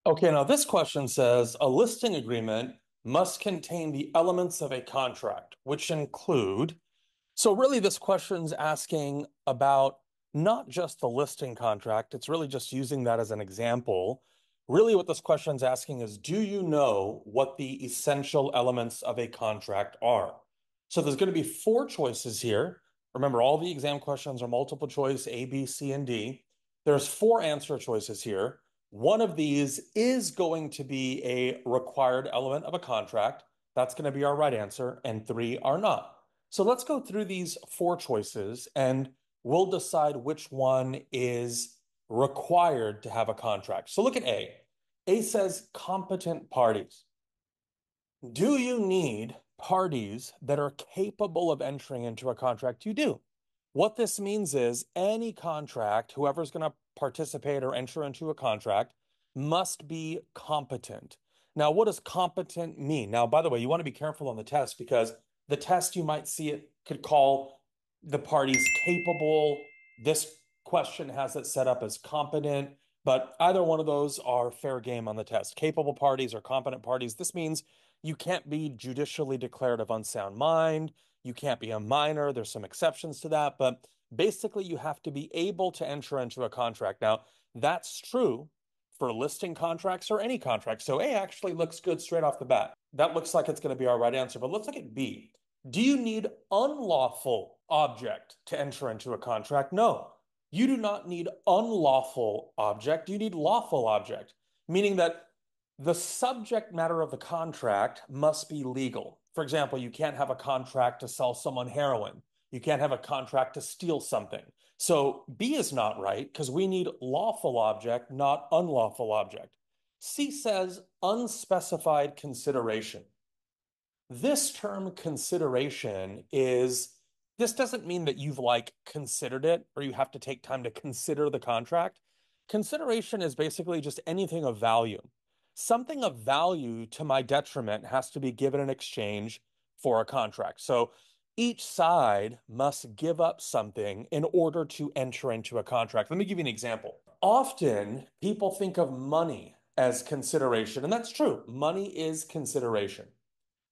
Okay, now this question says a listing agreement must contain the elements of a contract, which include. So, really, this question's asking about not just the listing contract, it's really just using that as an example. Really, what this question's asking is, do you know what the essential elements of a contract are? So, there's going to be four choices here. Remember, all the exam questions are multiple choice A, B, C, and D. There's four answer choices here. One of these is going to be a required element of a contract. That's going to be our right answer, and three are not. So let's go through these four choices and we'll decide which one is required to have a contract. So look at A. A says competent parties. Do you need parties that are capable of entering into a contract? You do. What this means is any contract, whoever's going to participate or enter into a contract, must be competent. Now, what does competent mean? Now, by the way, you want to be careful on the test because the test you might see it could call the parties capable. This question has it set up as competent, but either one of those are fair game on the test. Capable parties or competent parties. This means you can't be judicially declared of unsound mind. You can't be a minor. There's some exceptions to that, but basically you have to be able to enter into a contract. Now, that's true for listing contracts or any contract. So A actually looks good straight off the bat. That looks like it's going to be our right answer, but let's look at B. Do you need unlawful object to enter into a contract? No, you do not need unlawful object. You need lawful object, meaning that the subject matter of the contract must be legal. For example, you can't have a contract to sell someone heroin. You can't have a contract to steal something. So B is not right because we need lawful object, not unlawful object. C says unspecified consideration. This term consideration is, this doesn't mean that you've like considered it or you have to take time to consider the contract. Consideration is basically just anything of value. Something of value to my detriment has to be given in exchange for a contract. So each side must give up something in order to enter into a contract. Let me give you an example. Often people think of money as consideration, and that's true. Money is consideration.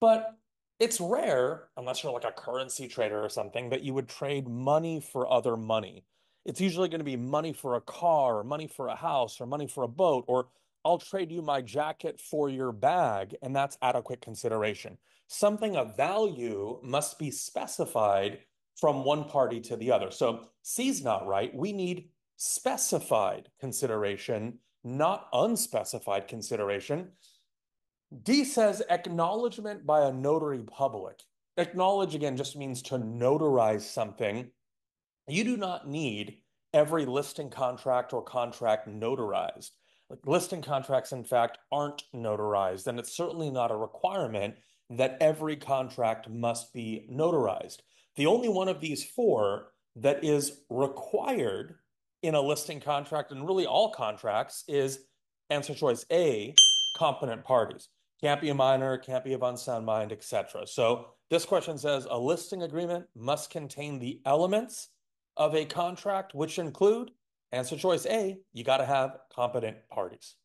But it's rare, unless you're like a currency trader or something, that you would trade money for other money. It's usually going to be money for a car, or money for a house, or money for a boat, or I'll trade you my jacket for your bag, and that's adequate consideration. Something of value must be specified from one party to the other. So C's not right. We need specified consideration, not unspecified consideration. D says acknowledgement by a notary public. Acknowledge again just means to notarize something. You do not need every listing contract or contract notarized. Like listing contracts, in fact, aren't notarized, and it's certainly not a requirement that every contract must be notarized. The only one of these four that is required in a listing contract and really all contracts is answer choice A, competent parties. Can't be a minor, can't be of unsound mind, etc. So this question says a listing agreement must contain the elements of a contract, which include answer choice A, you got to have competent parties.